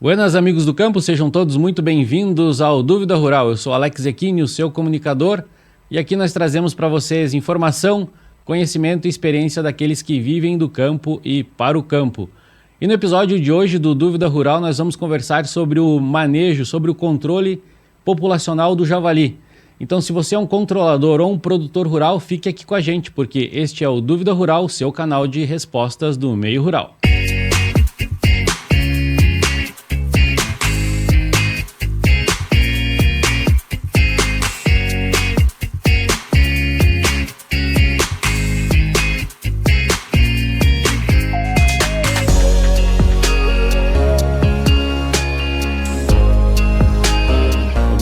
Buenas, amigos do campo, sejam todos muito bem-vindos ao Dúvida Rural. Eu sou Alex Zecchini, o seu comunicador, e aqui nós trazemos para vocês informação, conhecimento e experiência daqueles que vivem do campo e para o campo. E no episódio de hoje do Dúvida Rural nós vamos conversar sobre o manejo, sobre o controle populacional do javali. Então, se você é um controlador ou um produtor rural, fique aqui com a gente, porque este é o Dúvida Rural, seu canal de respostas do meio rural.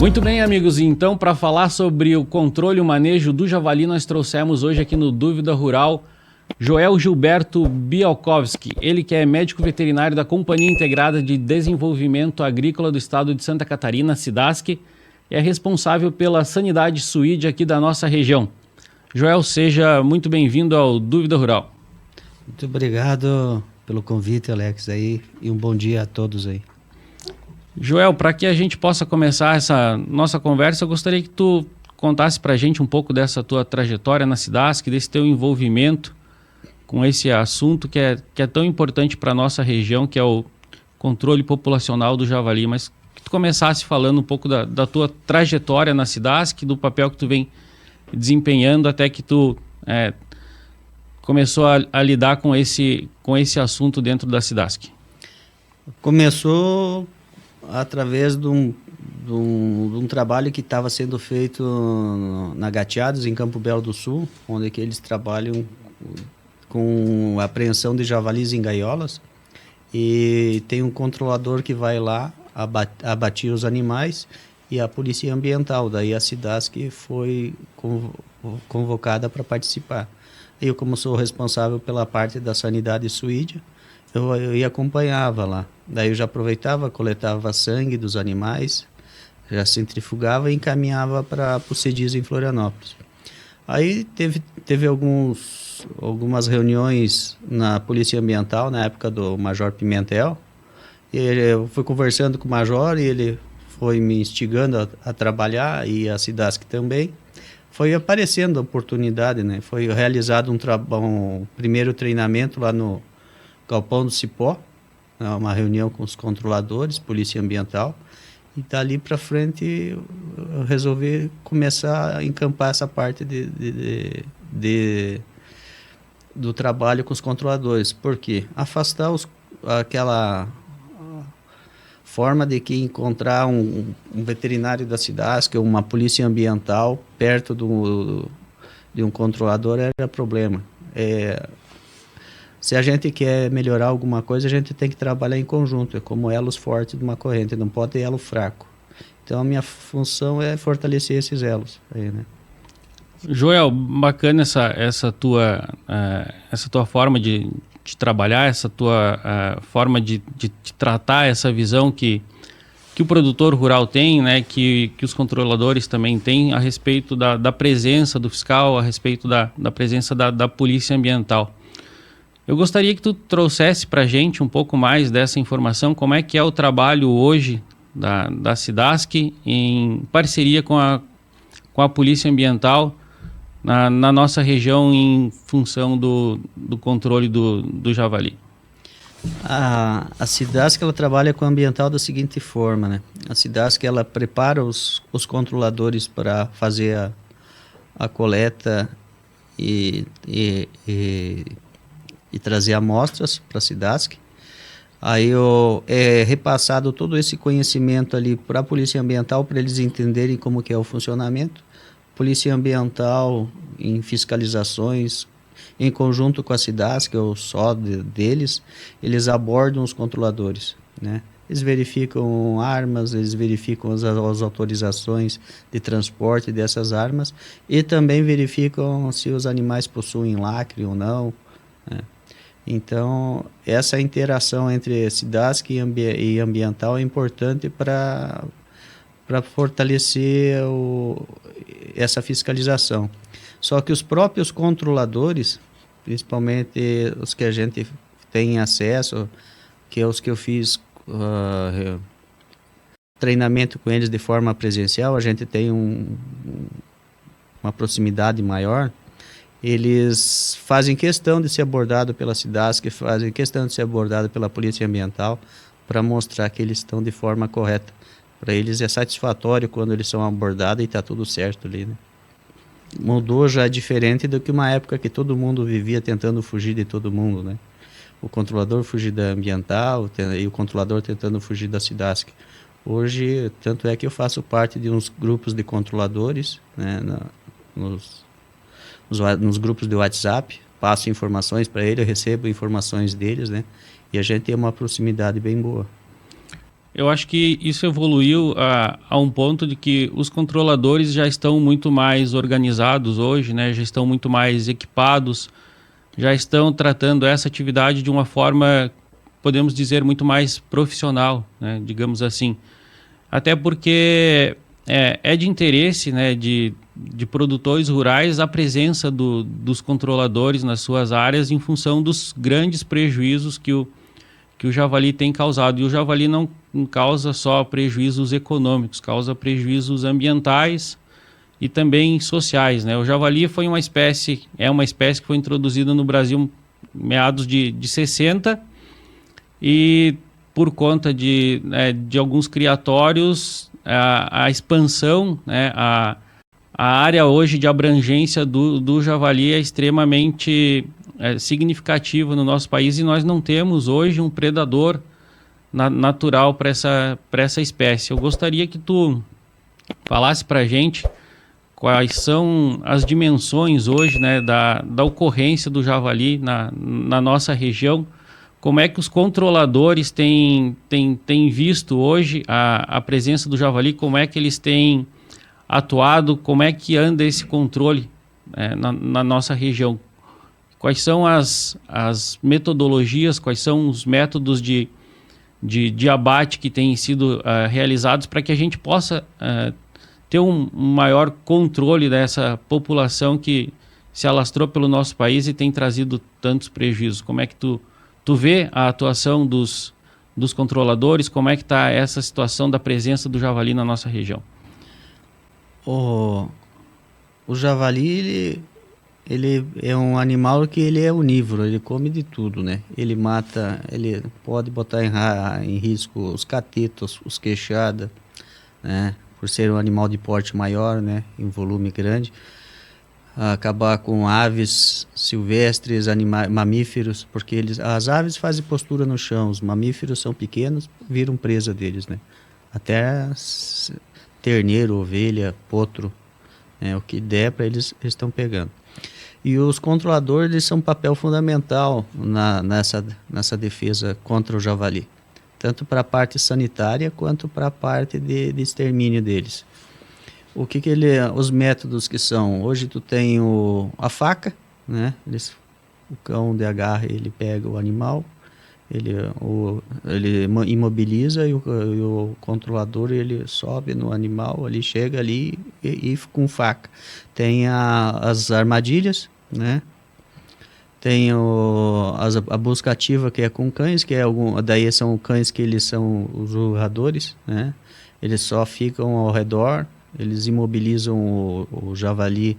Muito bem, amigos, então para falar sobre o controle e o manejo do javali, nós trouxemos hoje aqui no Dúvida Rural Joel Gilberto Bialkowski, ele que é médico veterinário da Companhia Integrada de Desenvolvimento Agrícola do Estado de Santa Catarina, SIDASC, e é responsável pela sanidade suíde aqui da nossa região. Joel, seja muito bem-vindo ao Dúvida Rural. Muito obrigado pelo convite, Alex, aí, e um bom dia a todos aí. Joel, para que a gente possa começar essa nossa conversa, eu gostaria que tu contasse para a gente um pouco dessa tua trajetória na SIDASC, desse teu envolvimento com esse assunto que é tão importante para a nossa região, que é o controle populacional do javali. Mas que tu começasse falando um pouco da tua trajetória na SIDASC, do papel que tu vem desempenhando até que tu começou a lidar com esse assunto dentro da SIDASC. Começou através de um trabalho que estava sendo feito na Gateados, em Campo Belo do Sul, onde que eles trabalham com apreensão de javalis em gaiolas, e tem um controlador que vai lá abatir os animais, e a Polícia Ambiental, daí a SIDASC foi convocada para participar. Eu, como sou responsável pela parte da sanidade suíde, eu ia acompanhava lá. Daí eu já aproveitava, coletava sangue dos animais, já centrifugava e encaminhava para o CEDIS em Florianópolis. Aí teve algumas reuniões na Polícia Ambiental, na época do Major Pimentel, e eu fui conversando com o Major e ele foi me instigando a trabalhar, e a SIDASC também. Foi aparecendo a oportunidade, né? Foi realizado um primeiro treinamento lá no Galpão do Cipó, uma reunião com os controladores, Polícia Ambiental, e dali para frente eu resolvi começar a encampar essa parte do trabalho com os controladores. Por quê? Afastar aquela forma de que encontrar um veterinário da SIDASC, uma polícia ambiental, perto de um controlador era problema. Se a gente quer melhorar alguma coisa, a gente tem que trabalhar em conjunto, é como elos fortes de uma corrente, não pode ter elo fraco. Então a minha função é fortalecer esses elos aí, né? Joel, bacana essa tua forma de trabalhar, essa tua forma de tratar essa visão que o produtor rural tem, né, que os controladores também têm a respeito da presença do fiscal, a respeito da presença da polícia ambiental. Eu gostaria que tu trouxesse para a gente um pouco mais dessa informação, como é que é o trabalho hoje da SIDASC em parceria com a Polícia Ambiental na nossa região em função do controle do javali. A SIDASC ela trabalha com o ambiental da seguinte forma, né? A SIDASC ela prepara os controladores para fazer a coleta e trazer amostras para a SIDASC. Aí é repassado todo esse conhecimento ali para a Polícia Ambiental, para eles entenderem como que é o funcionamento. Polícia Ambiental em fiscalizações, em conjunto com a SIDASC, ou só deles, eles abordam os controladores, né? Eles verificam armas, eles verificam as autorizações de transporte dessas armas e também verificam se os animais possuem lacre ou não, né? Então, essa interação entre SIDASC e ambiental é importante para fortalecer essa fiscalização. Só que os próprios controladores, principalmente os que a gente tem acesso, que é os que eu fiz treinamento com eles de forma presencial, a gente tem uma proximidade maior. Eles fazem questão de ser abordado pela SIDASC, fazem questão de ser abordado pela Polícia Ambiental para mostrar que eles estão de forma correta. Para eles é satisfatório quando eles são abordados e está tudo certo ali, né? Mudou já diferente do que uma época que todo mundo vivia tentando fugir de todo mundo, né? O controlador fugir da ambiental e o controlador tentando fugir da SIDASC. Hoje, tanto é que eu faço parte de uns grupos de controladores, né, nos grupos de WhatsApp, passo informações para ele, eu recebo informações deles, né? E a gente tem uma proximidade bem boa. Eu acho que isso evoluiu a um ponto de que os controladores já estão muito mais organizados hoje, né? Já estão muito mais equipados, já estão tratando essa atividade de uma forma, podemos dizer, muito mais profissional, né? Digamos assim. Até porque é de interesse, né, de produtores rurais a presença dos controladores nas suas áreas em função dos grandes prejuízos que o javali tem causado. E o javali não causa só prejuízos econômicos, causa prejuízos ambientais e também sociais, né? O javali é uma espécie que foi introduzida no Brasil em meados de 60 e por conta de alguns criatórios, a expansão, né, a área hoje de abrangência do javali é extremamente significativa no nosso país e nós não temos hoje um predador natural para essa espécie. Eu gostaria que tu falasse para a gente quais são as dimensões hoje, né, da ocorrência do javali na nossa região. Como é que os controladores têm visto hoje a presença do javali? Como é que eles têm atuado? Como é que anda esse controle na nossa região? Quais são as metodologias, quais são os métodos de abate que têm sido realizados para que a gente possa ter um maior controle dessa população que se alastrou pelo nosso país e tem trazido tantos prejuízos? Como é que tu vê a atuação dos controladores? Como é que está essa situação da presença do javali na nossa região? O javali, ele é um animal que ele é onívoro, ele come de tudo, né? Ele mata, ele pode botar em risco os catetos, os queixada, né? Por ser um animal de porte maior, né? Em volume grande. Acabar com aves silvestres, mamíferos, porque as aves fazem postura no chão, os mamíferos são pequenos, viram presa deles, né? Até terneiro, ovelha, potro, né? O que der para eles estão pegando. E os controladores, eles são um papel fundamental nessa defesa contra o javali, tanto para a parte sanitária quanto para a parte de extermínio deles. Os métodos que são, hoje tu tem a faca, né? O cão de agarre, ele pega o animal, ele imobiliza e o controlador, ele sobe no animal, ele chega ali e com faca. Tem as armadilhas, né? Tem a busca ativa, que é com cães, daí são cães que eles são os urradores, né? Eles só ficam ao redor, eles imobilizam o javali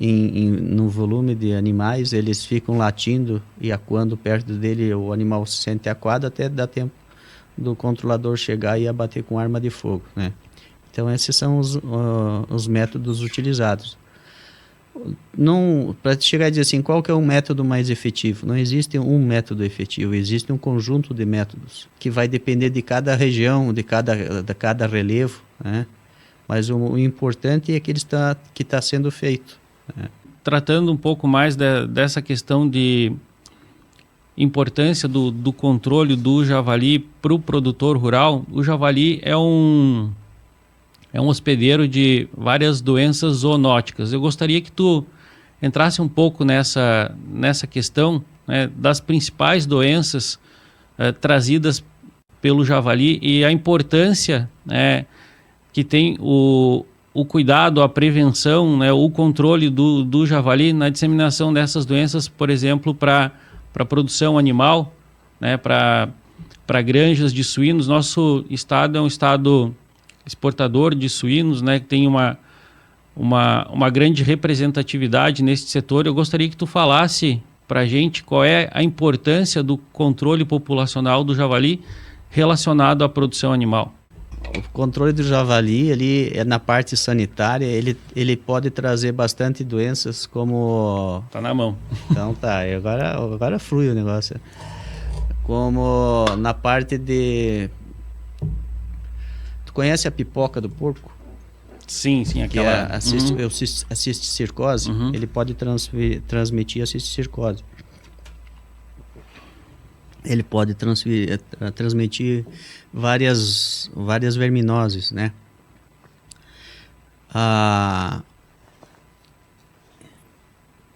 no volume de animais, eles ficam latindo e acuando perto dele, o animal se sente acuado até dar tempo do controlador chegar e abater com arma de fogo, né? Então esses são os métodos utilizados. Para chegar a dizer assim, qual que é o método mais efetivo? Não existe um método efetivo, existe um conjunto de métodos que vai depender de cada região, de cada relevo, né? Mas o importante é que está sendo feito, né? Tratando um pouco mais dessa questão de importância do controle do javali para o produtor rural, o javali é um hospedeiro de várias doenças zoonóticas. Eu gostaria que tu entrasse um pouco nessa questão, né, das principais doenças trazidas pelo javali e a importância, né, que tem o cuidado, a prevenção, né, o controle do javali na disseminação dessas doenças, por exemplo, para a produção animal, né, para granjas de suínos. Nosso estado é um estado exportador de suínos, né, que tem uma grande representatividade nesse setor. Eu gostaria que tu falasse para a gente qual é a importância do controle populacional do javali relacionado à produção animal. O controle do javali, ele é na parte sanitária, ele pode trazer bastante doenças como... Tá na mão. Então tá, agora flui o negócio. Como na parte de... Tu conhece a pipoca do porco? Sim, aquela... Que é a cisticircose, ele pode transmitir a cisticircose. Ele pode transmitir várias verminoses, né?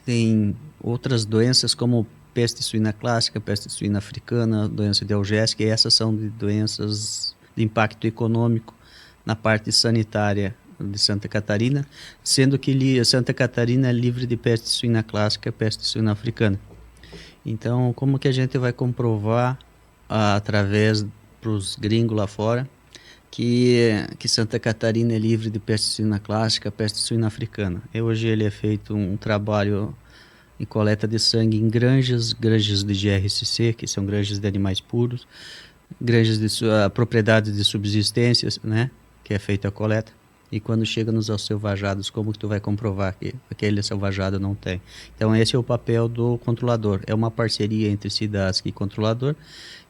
Tem outras doenças como peste suína clássica, peste suína africana, doença de Algésia, e essas são de doenças de impacto econômico na parte sanitária de Santa Catarina, sendo que Santa Catarina é livre de peste suína clássica e peste suína africana. Então, como que a gente vai comprovar através pros gringos lá fora que Santa Catarina é livre de peste suína clássica, peste suína africana? Hoje ele é feito um trabalho em coleta de sangue em granjas de GRCC, que são granjas de animais puros, granjas de propriedades de subsistência, né, que é feita a coleta. E quando chega nos selvajados, como que tu vai comprovar que aquele selvajado não tem? Então esse é o papel do controlador. É uma parceria entre SIDASC e controlador.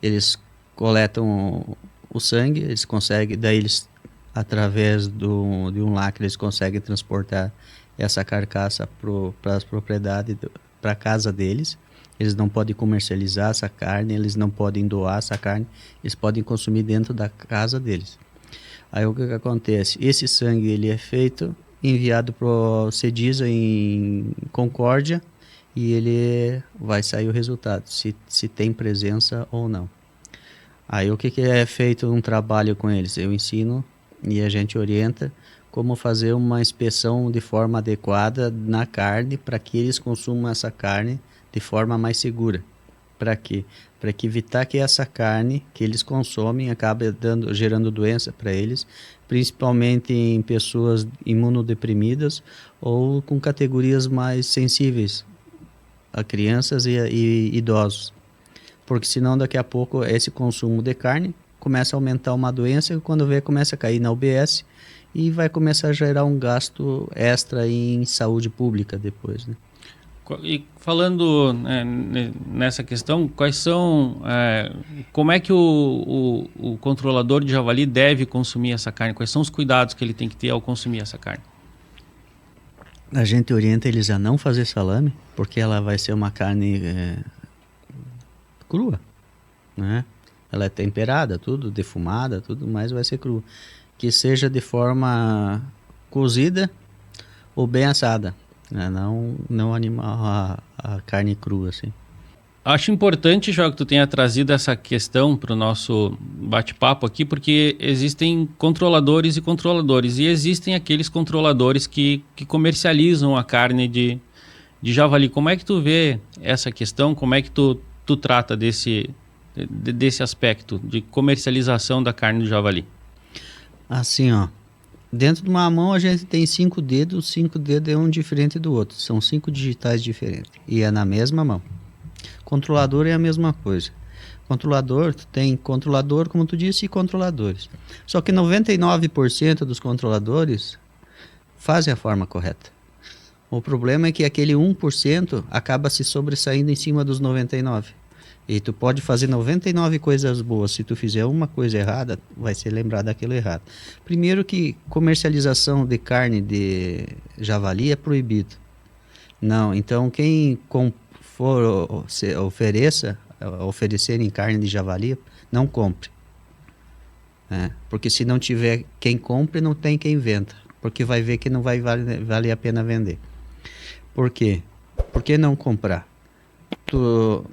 Eles coletam o sangue, eles conseguem, daí eles, através de um lacre, eles conseguem transportar essa carcaça para as propriedades, para a casa deles. Eles não podem comercializar essa carne, eles não podem doar essa carne, eles podem consumir dentro da casa deles. Aí o que acontece? Esse sangue ele é enviado para o CEDISA em Concórdia e ele vai sair o resultado, se tem presença ou não. Aí o que é feito um trabalho com eles? Eu ensino e a gente orienta como fazer uma inspeção de forma adequada na carne para que eles consumam essa carne de forma mais segura. Para quê? Para que evitar que essa carne que eles consomem acabe gerando doença para eles, principalmente em pessoas imunodeprimidas ou com categorias mais sensíveis, a crianças e idosos. Porque senão daqui a pouco esse consumo de carne começa a aumentar uma doença e quando vê começa a cair na UBS e vai começar a gerar um gasto extra em saúde pública depois, né? E falando nessa questão, quais são, como é que o controlador de javali deve consumir essa carne? Quais são os cuidados que ele tem que ter ao consumir essa carne? A gente orienta eles a não fazer salame, porque ela vai ser uma carne crua, né? Ela é temperada, tudo defumada, tudo mais vai ser crua. Que seja de forma cozida ou bem assada. Não animar a carne crua, assim. Acho importante, João, que tu tenha trazido essa questão para o nosso bate-papo aqui, porque existem controladores e controladores, e existem aqueles controladores que comercializam a carne de javali. Como é que tu vê essa questão? Como é que tu trata desse aspecto de comercialização da carne do javali? Assim, ó. Dentro de uma mão a gente tem 5 dedos, 5 dedos é um diferente do outro. São 5 digitais diferentes. E é na mesma mão. Controlador é a mesma coisa. Controlador, tu tem controlador, como tu disse, e controladores. Só que 99% dos controladores fazem a forma correta. O problema é que aquele 1% acaba se sobressaindo em cima dos 99%. E tu pode fazer 99 coisas boas. Se tu fizer uma coisa errada, vai ser lembrado daquilo errado. Primeiro que comercialização de carne de javali é proibido. Não, então quem for oferecerem carne de javali, não compre. Porque se não tiver quem compre, não tem quem venda. Porque vai ver que não vai valer a pena vender. Por quê? Por que não comprar?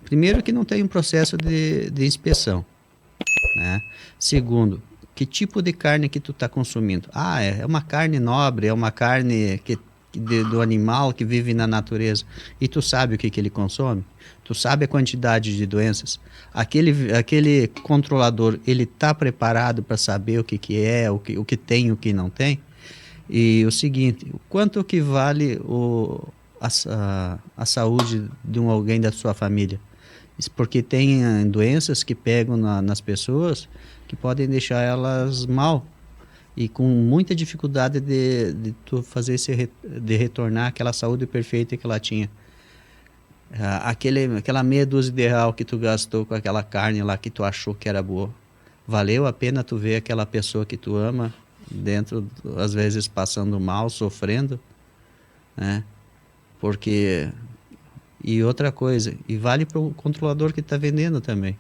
Primeiro que não tem um processo de inspeção, né? Segundo, que tipo de carne que tu está consumindo? É uma carne nobre, é uma carne que do animal que vive na natureza e tu sabe o que ele consome, tu sabe a quantidade de doenças, aquele controlador, ele está preparado para saber o que é, o que tem e o que não tem? E o seguinte, quanto que vale a saúde de alguém da sua família? Isso porque tem doenças que pegam nas pessoas que podem deixar elas mal e com muita dificuldade de tu fazer de retornar aquela saúde perfeita que ela tinha. Aquela meia dúzia de real que tu gastou com aquela carne lá que tu achou que era boa, valeu a pena tu ver aquela pessoa que tu ama dentro, às vezes passando mal, sofrendo, né? Porque... E outra coisa, e vale para o controlador que está vendendo também.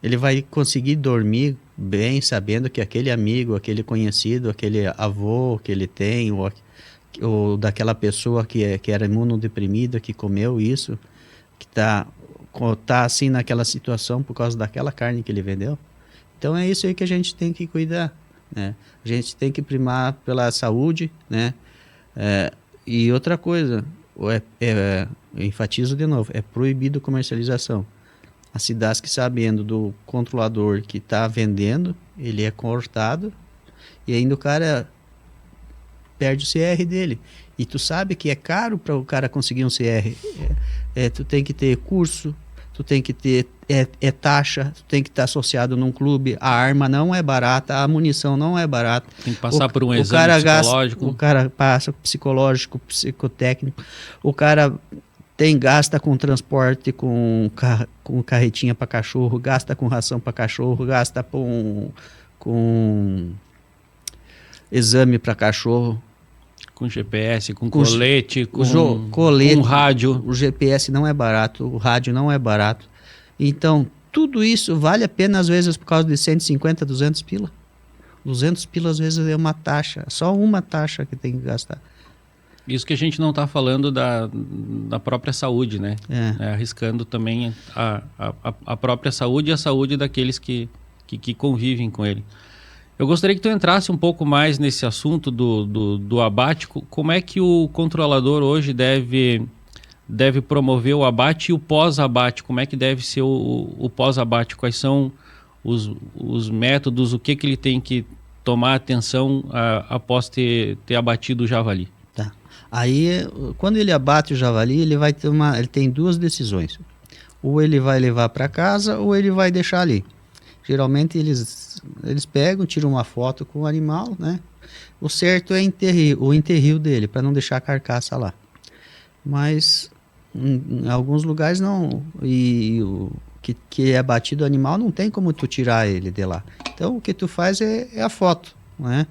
Ele vai conseguir dormir bem sabendo que aquele amigo, aquele conhecido, aquele avô que ele tem, ou daquela pessoa que era imunodeprimida, que comeu isso, que tá assim naquela situação por causa daquela carne que ele vendeu. Então é isso aí que a gente tem que cuidar, né? A gente tem que primar pela saúde, né? E outra coisa, enfatizo de novo, é proibido comercialização. A SIDASC, sabendo do controlador que está vendendo, ele é cortado e ainda o cara perde o CR dele. E tu sabe que é caro para o cara conseguir um CR. Tu tem que ter curso, tu tem que ter taxa, tu tem que estar associado num clube. A arma não é barata, a munição não é barata. Tem que passar por um exame psicológico. O cara passa psicológico, psicotécnico. O cara gasta com transporte, com carretinha para cachorro, gasta com ração para cachorro, gasta com exame para cachorro. Com GPS, com colete, com rádio. O GPS não é barato, o rádio não é barato. Então, tudo isso vale a pena, às vezes, por causa de 150, 200 pila. 200 pila, às vezes, é uma taxa, só uma taxa que tem que gastar. Isso que a gente não está falando da própria saúde, né? Arriscando também a própria saúde e a saúde daqueles que convivem com ele. Eu gostaria que tu entrasse um pouco mais nesse assunto do abate. Como é que o controlador hoje deve promover o abate e o pós-abate? Como é que deve ser o pós-abate? Quais são os métodos, o que ele tem que tomar atenção após ter abatido o javali? Tá. Aí, quando ele abate o javali, ele tem duas decisões. Ou ele vai levar para casa ou ele vai deixar ali. Geralmente eles pegam, tiram uma foto com o animal, né? O certo é o enterrio dele, para não deixar a carcaça lá. Mas em alguns lugares não. E o que é abatido o animal, não tem como tu tirar ele de lá. Então o que tu faz é a foto, né?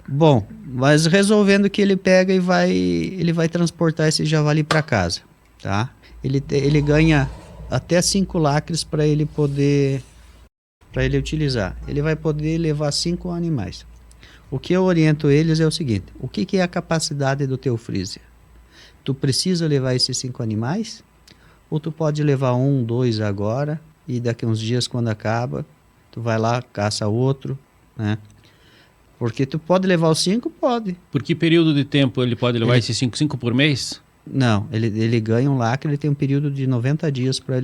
Bom, mas resolvendo que ele pega e ele vai transportar esse javali para casa, tá? Ele ganha até 5 lacres para ele utilizar. Ele vai poder levar 5 animais. O que eu oriento eles é o seguinte: o que é a capacidade do teu freezer? Tu precisa levar esses 5 animais? Ou tu pode levar 1, 2 agora e daqui uns dias, quando acaba, tu vai lá, caça outro, né? Porque tu pode levar os 5? Pode. Por que período de tempo ele pode levar esses 5? 5 por mês? Não, ele ganha um lacre, ele tem um período de 90 dias para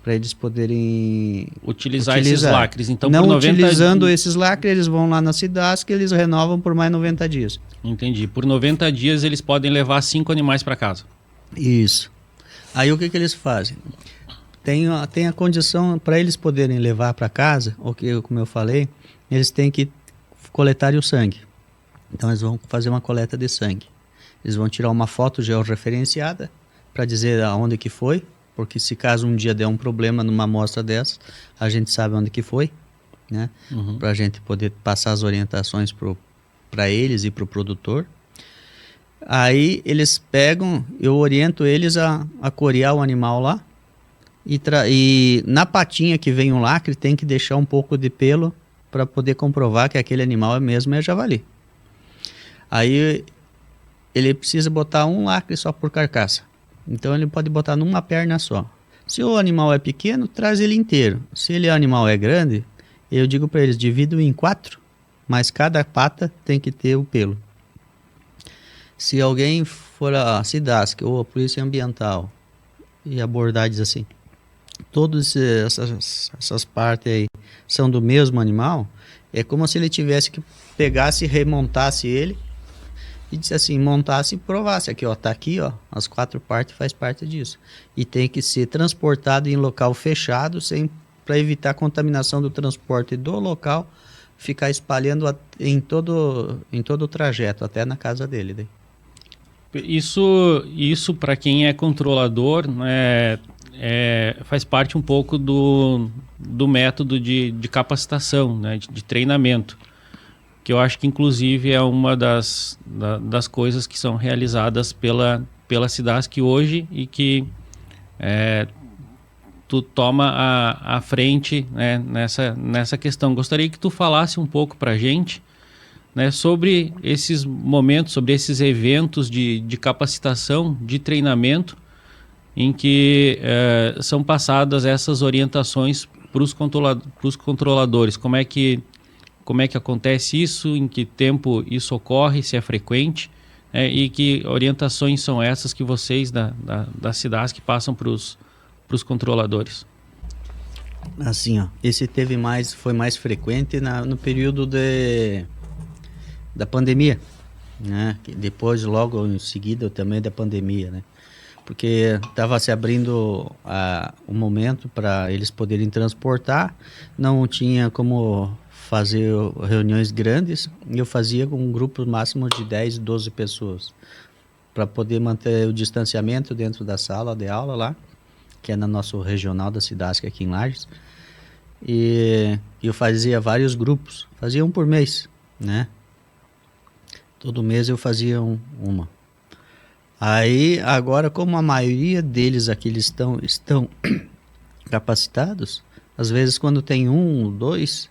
eles poderem utilizar esses lacres. Então, não por 90 utilizando esses lacres, eles vão lá na SIDASC, eles renovam por mais 90 dias. Entendi. Por 90 dias eles podem levar 5 animais para casa. Isso. Aí o que eles fazem? Tem a condição para eles poderem levar para casa, como eu falei, eles têm que coletar o sangue. Então eles vão fazer uma coleta de sangue. Eles vão tirar uma foto georreferenciada para dizer aonde que foi, porque se caso um dia der um problema numa amostra dessas, a gente sabe onde que foi, né? Para a gente poder passar as orientações para eles e para o produtor. Aí eles pegam, eu oriento eles a corear o animal lá, e na patinha que vem um lacre tem que deixar um pouco de pelo para poder comprovar que aquele animal mesmo é javali. Aí ele precisa botar um lacre só por carcaça. Então ele pode botar numa perna só. Se o animal é pequeno, traz ele inteiro. Se o animal é grande, eu digo para eles, divido em 4, mas cada pata tem que ter o pelo. Se alguém for a SIDASC ou a Polícia Ambiental e abordagens assim, todas essas partes aí são do mesmo animal, é como se ele tivesse que pegasse e remontasse ele e disse assim, montasse e provasse aqui, ó, tá aqui, ó, as 4 partes faz parte disso. E tem que ser transportado em local fechado, para evitar a contaminação do transporte do local, ficar espalhando em todo o trajeto, até na casa dele. Daí. Isso para quem é controlador, né, faz parte um pouco do método de capacitação, né, de treinamento, que eu acho que inclusive é uma das coisas que são realizadas pela SIDASC hoje e que tu toma a frente, né, nessa questão. Gostaria que tu falasse um pouco para a gente, né, sobre esses momentos, sobre esses eventos de capacitação, de treinamento, em que são passadas essas orientações para os controladores. Como é que acontece isso, em que tempo isso ocorre, se é frequente, e que orientações são essas que vocês da SIDASC passam para os controladores? Assim, ó, esse foi mais frequente no período da pandemia, né? Depois, logo em seguida, também da pandemia, né? Porque estava se abrindo o momento para eles poderem transportar, não tinha como fazer reuniões grandes, e eu fazia com um grupo máximo de 10, 12 pessoas, para poder manter o distanciamento dentro da sala de aula lá, que é no nosso regional da SIDASC aqui em Lages, e eu fazia vários grupos, fazia um por mês, né? Todo mês eu fazia uma. Aí, agora, como a maioria deles aqui estão capacitados, às vezes quando tem 1 ou 2,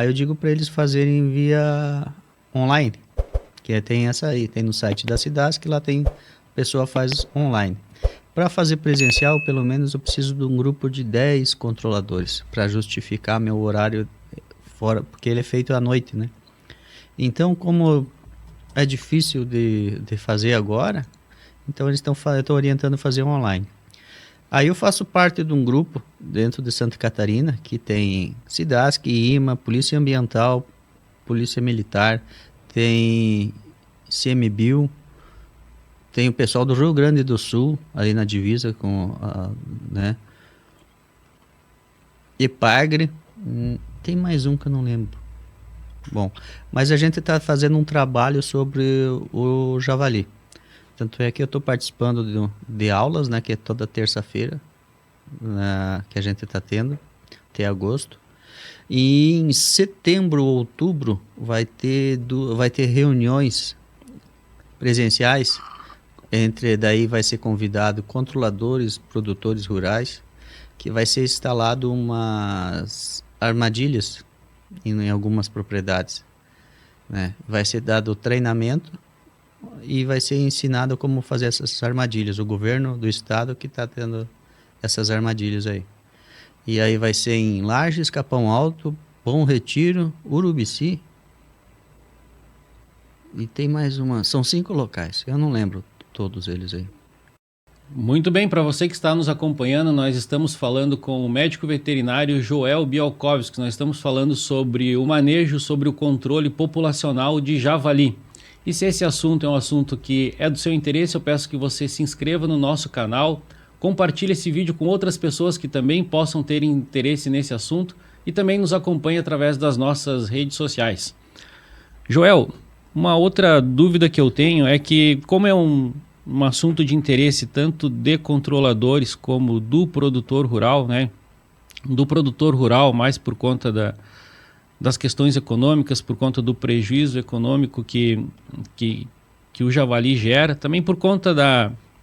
eu digo para eles fazerem via online, que tem essa aí, tem no site da SIDASC, que lá a pessoa faz online. Para fazer presencial, pelo menos eu preciso de um grupo de 10 controladores, para justificar meu horário fora, porque ele é feito à noite, né? Então, como é difícil de fazer agora, então eu estou orientando a fazer online. Aí eu faço parte de um grupo dentro de Santa Catarina, que tem SIDASC, IMA, Polícia Ambiental, Polícia Militar, tem CMBio, tem o pessoal do Rio Grande do Sul, ali na divisa com né? EPAGRE, tem mais um que eu não lembro. Bom, mas a gente está fazendo um trabalho sobre o javali. Tanto é que eu estou participando de aulas, né, que é toda terça-feira, que a gente está tendo, até agosto. E em setembro, outubro, vai ter reuniões presenciais, daí vai ser convidado controladores, produtores rurais, que vai ser instalado umas armadilhas em algumas propriedades, né? Vai ser dado treinamento e vai ser ensinado como fazer essas armadilhas. O governo do estado que está tendo essas armadilhas aí. E aí vai ser em Lages, Capão Alto, Bom Retiro, Urubici. E tem mais são 5 locais, eu não lembro todos eles aí. Muito bem, para você que está nos acompanhando, nós estamos falando com o médico veterinário Joel Bialkowski. Nós estamos falando sobre o manejo, sobre o controle populacional de javali. E se esse assunto é um assunto que é do seu interesse, eu peço que você se inscreva no nosso canal, compartilhe esse vídeo com outras pessoas que também possam ter interesse nesse assunto e também nos acompanhe através das nossas redes sociais. Joel, uma outra dúvida que eu tenho é que, como é um assunto de interesse tanto de controladores como do produtor rural, né? Do produtor rural, mais por conta das questões econômicas, por conta do prejuízo econômico que o javali gera, também por conta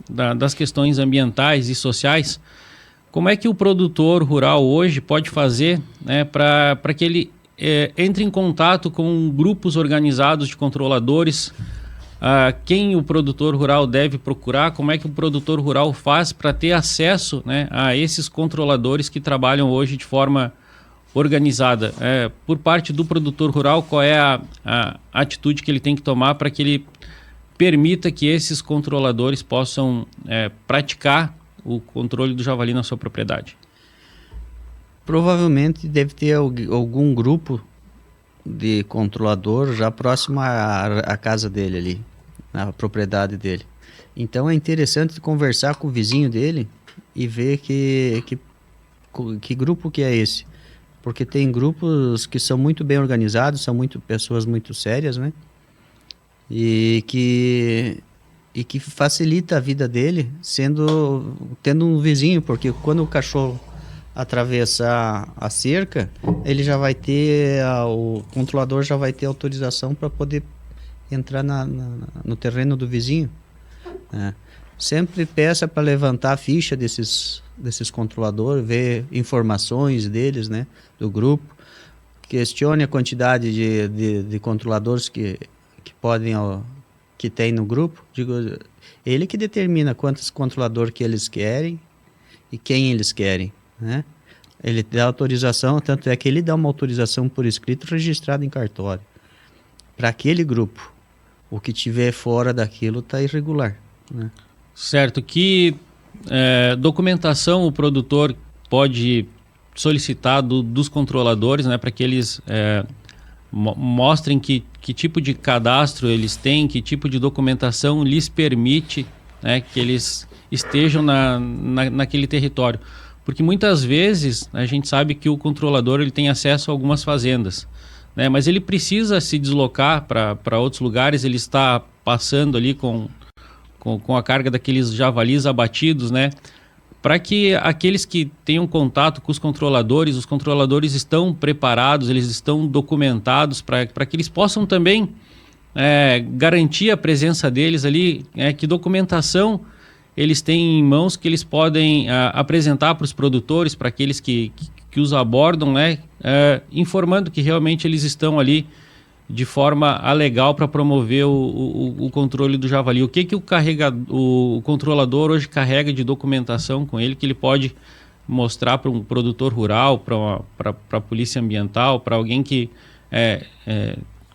das questões ambientais e sociais. Como é que o produtor rural hoje pode fazer, né, para que ele entre em contato com grupos organizados de controladores? Quem o produtor rural deve procurar? Como é que o produtor rural faz para ter acesso, né, a esses controladores que trabalham hoje de forma organizada? Por parte do produtor rural, qual é a atitude que ele tem que tomar para que ele permita que esses controladores possam praticar o controle do javali na sua propriedade? Provavelmente deve ter algum grupo de controlador já próximo à casa dele ali, na propriedade dele. Então é interessante conversar com o vizinho dele e ver que grupo que é esse. Porque tem grupos que são muito bem organizados, são pessoas muito sérias, né? E que facilita a vida dele tendo um vizinho, porque quando o cachorro atravessar a cerca, ele já vai ter, o controlador já vai ter autorização para poder entrar no terreno do vizinho, né? Sempre peça para levantar a ficha desses controladores, ver informações deles, né, do grupo. Questione a quantidade de controladores que tem no grupo. Digo, ele que determina quantos controladores que eles querem e quem eles querem, né? Ele dá autorização, tanto é que ele dá uma autorização por escrito registrada em cartório para aquele grupo. O que tiver fora daquilo está irregular, né? Certo. Que documentação o produtor pode solicitar dos controladores, né, para que eles mostrem que tipo de cadastro eles têm, que tipo de documentação lhes permite, né, que eles estejam naquele território? Porque muitas vezes a gente sabe que o controlador ele tem acesso a algumas fazendas, né, mas ele precisa se deslocar para outros lugares, ele está passando ali com a carga daqueles javalis abatidos, né? Para que aqueles que tenham contato com os controladores estão preparados, eles estão documentados para que eles possam também garantir a presença deles ali, que documentação eles têm em mãos que eles podem apresentar para os produtores, para aqueles que os abordam, né? Informando que realmente eles estão ali de forma legal para promover o controle do javali. O que o controlador hoje carrega de documentação com ele que ele pode mostrar para um produtor rural, para a polícia ambiental, para alguém que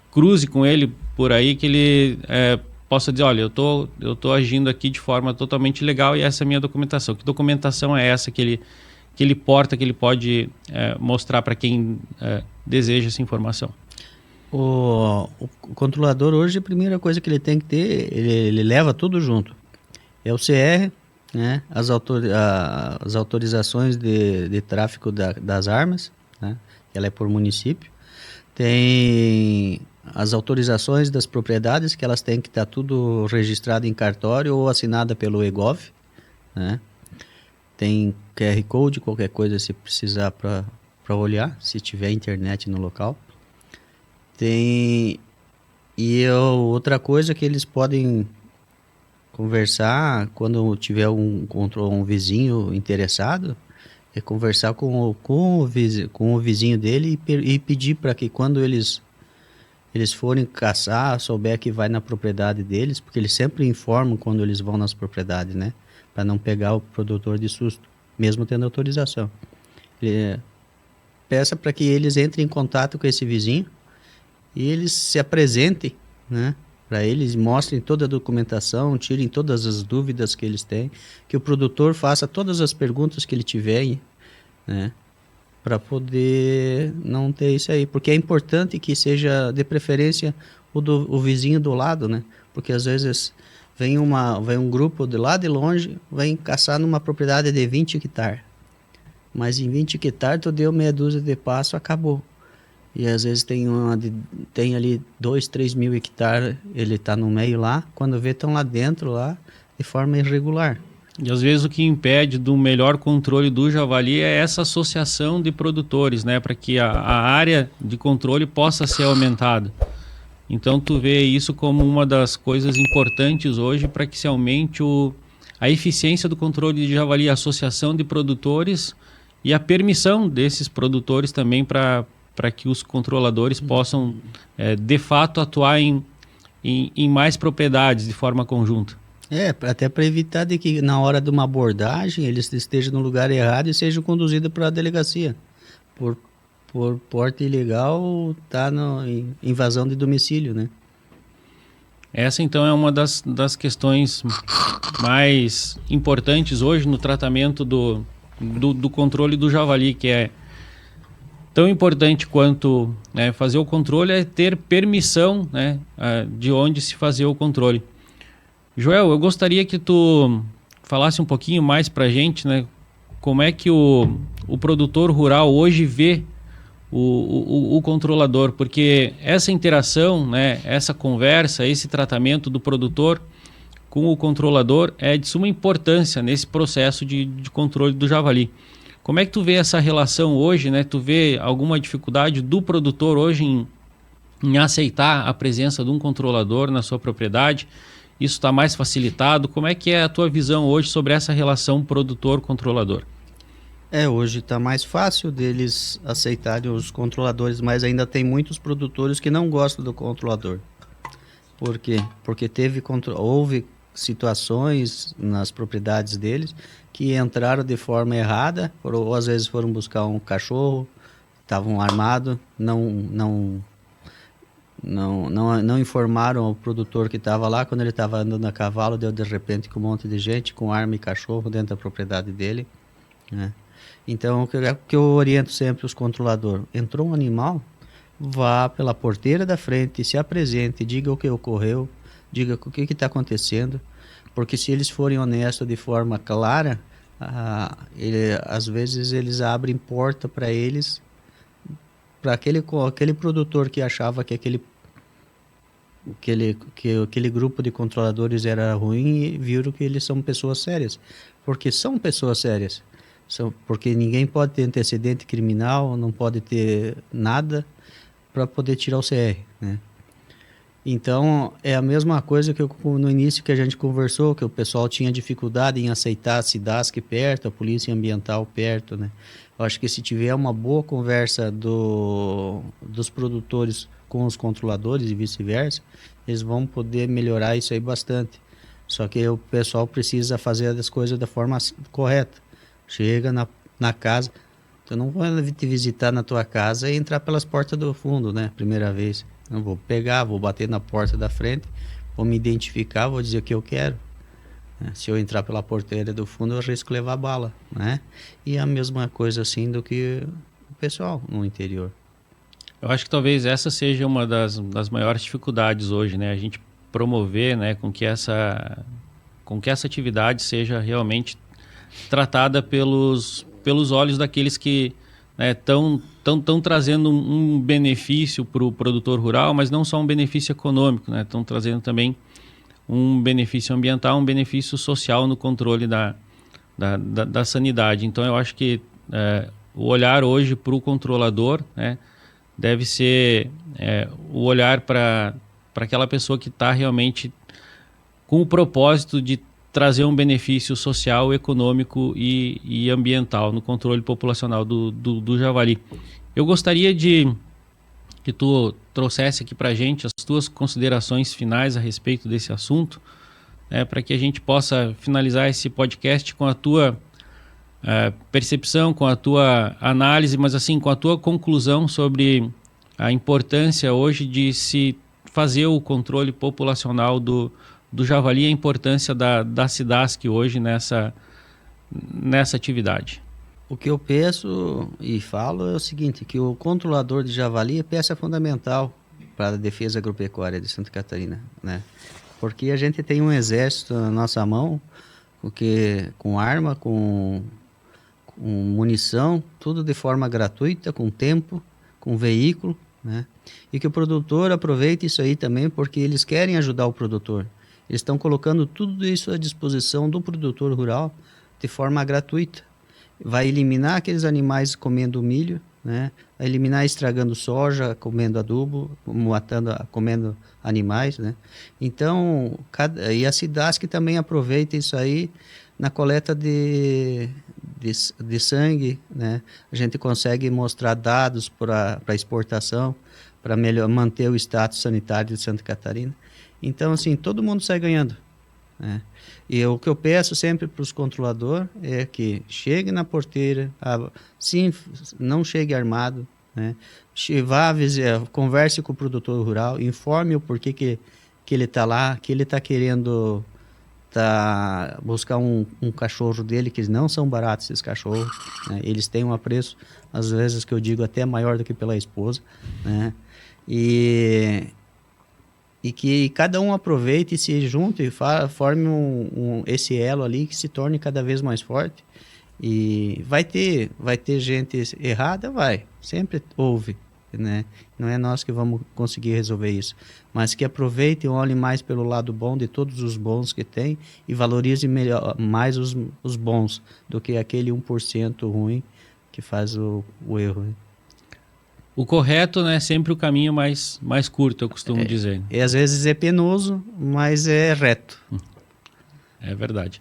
cruze com ele por aí, que ele possa dizer, olha, eu tô agindo aqui de forma totalmente legal e essa é a minha documentação. Que documentação é essa que ele porta, que ele pode mostrar para quem deseja essa informação? O controlador hoje, a primeira coisa que ele tem que ter, ele leva tudo junto. É o CR, né? As autorizações de tráfico das armas, né? Ela é por município. Tem as autorizações das propriedades, que elas têm que estar tudo registrado em cartório ou assinada pelo EGOV, né? Tem QR Code, qualquer coisa se precisar para olhar, se tiver internet no local. Outra coisa que eles podem conversar quando tiver um vizinho interessado é conversar com o vizinho dele e pedir para que quando eles forem caçar, souber que vai na propriedade deles, porque eles sempre informam quando eles vão nas propriedades, né? Para não pegar o produtor de susto, mesmo tendo autorização. Peça para que eles entrem em contato com esse vizinho e eles se apresentem, né, para eles, mostrem toda a documentação, tirem todas as dúvidas que eles têm, que o produtor faça todas as perguntas que ele tiver, né, para poder não ter isso aí, porque é importante que seja de preferência o vizinho do lado, né, porque às vezes vem um grupo de lá de longe, vem caçar numa propriedade de 20 hectares, mas em 20 hectares tu deu meia dúzia de passo, acabou. E às vezes tem ali 2, 3 mil hectares, ele está no meio lá, quando vê estão lá dentro, lá, de forma irregular. E às vezes o que impede do melhor controle do javali é essa associação de produtores, né, para que a área de controle possa ser aumentada. Então tu vê isso como uma das coisas importantes hoje para que se aumente a eficiência do controle de javali, a associação de produtores e a permissão desses produtores também para que os controladores possam, de fato, atuar em mais propriedades de forma conjunta. Até para evitar de que na hora de uma abordagem eles estejam no lugar errado e sejam conduzidos para a delegacia. Por porte ilegal, tá em invasão de domicílio, né? Essa, então, é uma das questões mais importantes hoje no tratamento do controle do javali, que é tão importante quanto, né, fazer o controle é ter permissão, né, de onde se fazer o controle. Joel, eu gostaria que tu falasse um pouquinho mais para a gente, né, como é que o produtor rural hoje vê o controlador, porque essa interação, né, essa conversa, esse tratamento do produtor com o controlador é de suma importância nesse processo de controle do javali. Como é que tu vê essa relação hoje, né? Tu vê alguma dificuldade do produtor hoje em aceitar a presença de um controlador na sua propriedade? Isso está mais facilitado? Como é que é a tua visão hoje sobre essa relação produtor-controlador? Hoje está mais fácil deles aceitarem os controladores, mas ainda tem muitos produtores que não gostam do controlador. Por quê? Porque houve situações nas propriedades deles que entraram de forma errada, ou às vezes foram buscar um cachorro, estavam armados, não informaram ao produtor que estava lá. Quando ele estava andando a cavalo, deu de repente com um monte de gente com arma e cachorro dentro da propriedade dele, né? Então, o que eu oriento sempre os controladores: entrou um animal, vá pela porteira da frente, se apresente, diga o que ocorreu, diga o que está acontecendo, porque se eles forem honestos de forma clara, às vezes eles abrem porta para eles, para aquele produtor que achava que aquele grupo de controladores era ruim, e viram que eles são pessoas sérias, porque são pessoas sérias. Porque ninguém pode ter antecedente criminal, não pode ter nada para poder tirar o CR, né? Então, é a mesma coisa que no início que a gente conversou, que o pessoal tinha dificuldade em aceitar a SIDASC perto, a Polícia Ambiental perto, né? Eu acho que se tiver uma boa conversa dos produtores com os controladores e vice-versa, eles vão poder melhorar isso aí bastante. Só que o pessoal precisa fazer as coisas da forma correta. Chega na casa, eu não vou te visitar na tua casa e entrar pelas portas do fundo, né? Primeira vez. Eu vou bater na porta da frente, vou me identificar, vou dizer o que eu quero. Se eu entrar pela porteira do fundo, eu risco levar bala, né? E a mesma coisa assim do que o pessoal no interior. Eu acho que talvez essa seja uma das maiores dificuldades hoje, né? A gente promover, né, com que essa atividade seja realmente tratada pelos olhos daqueles que estão trazendo um benefício para o produtor rural, mas não só um benefício econômico, né? Estão trazendo também um benefício ambiental, um benefício social no controle da sanidade. Então, eu acho que o olhar hoje para o controlador, né, deve ser o olhar para aquela pessoa que está realmente com o propósito de trazer um benefício social, econômico e ambiental no controle populacional do javali. Eu gostaria que tu trouxesse aqui para a gente as tuas considerações finais a respeito desse assunto, né, para que a gente possa finalizar esse podcast com a tua percepção, com a tua análise, mas assim, com a tua conclusão sobre a importância hoje de se fazer o controle populacional do javali, a importância da SIDASC hoje nessa atividade. O que eu penso e falo é o seguinte, que o controlador de javali é peça fundamental para a defesa agropecuária de Santa Catarina, né? Porque a gente tem um exército na nossa mão, com arma, com munição, tudo de forma gratuita, com tempo, com veículo, né? E que o produtor aproveite isso aí também, porque eles querem ajudar o produtor. Eles estão colocando tudo isso à disposição do produtor rural de forma gratuita. Vai eliminar aqueles animais comendo milho, né? Vai eliminar estragando soja, comendo adubo, comendo animais, né? Então, e a SIDASC também aproveita isso aí na coleta de sangue, né? A gente consegue mostrar dados para exportação, para manter o status sanitário de Santa Catarina. Então, assim, todo mundo sai ganhando, né? E o que eu peço sempre para os controladores é que chegue na porteira, sim, não chegue armado, né? Converse com o produtor rural, informe o porquê que que ele está lá, que ele está querendo buscar um cachorro dele, que não são baratos esses cachorros, né? Eles têm um apreço, às vezes, que eu digo até maior do que pela esposa, né? E que cada um aproveite e se junte e forme esse elo ali que se torne cada vez mais forte. E vai ter gente errada? Vai, sempre houve, né? Não é nós que vamos conseguir resolver isso, mas que aproveite e olhe mais pelo lado bom de todos os bons que tem e valorize mais os bons do que aquele 1% ruim que faz o erro, né? O correto, né, é sempre o caminho mais curto, eu costumo dizer. E às vezes é penoso, mas é reto. É verdade.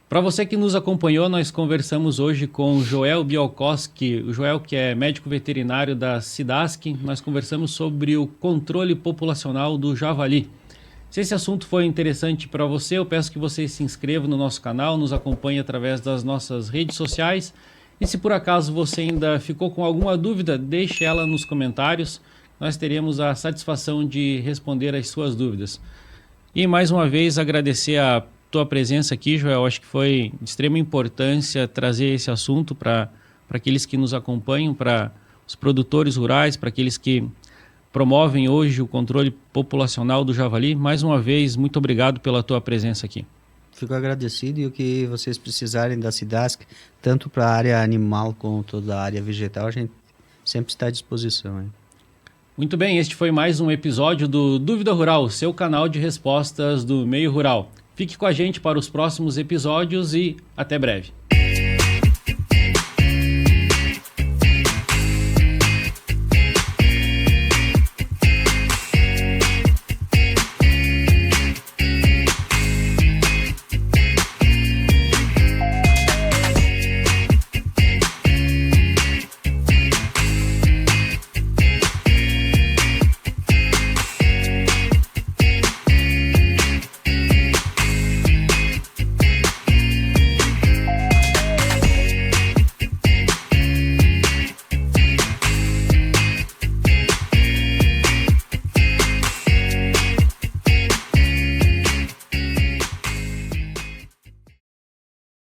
Para você que nos acompanhou, nós conversamos hoje com o Joel Bialkowski, o Joel que é médico veterinário da Cidasc. Nós conversamos sobre o controle populacional do javali. Se esse assunto foi interessante para você, eu peço que você se inscreva no nosso canal, nos acompanhe através das nossas redes sociais. E se por acaso você ainda ficou com alguma dúvida, deixe ela nos comentários. Nós teremos a satisfação de responder as suas dúvidas. E mais uma vez agradecer a tua presença aqui, Joel. Acho que foi de extrema importância trazer esse assunto para aqueles que nos acompanham, para os produtores rurais, para aqueles que promovem hoje o controle populacional do javali. Mais uma vez, muito obrigado pela tua presença aqui. Fico agradecido, e o que vocês precisarem da Cidasc, tanto para a área animal quanto da área vegetal, a gente sempre está à disposição, hein? Muito bem, este foi mais um episódio do Dúvida Rural, seu canal de respostas do meio rural. Fique com a gente para os próximos episódios e até breve.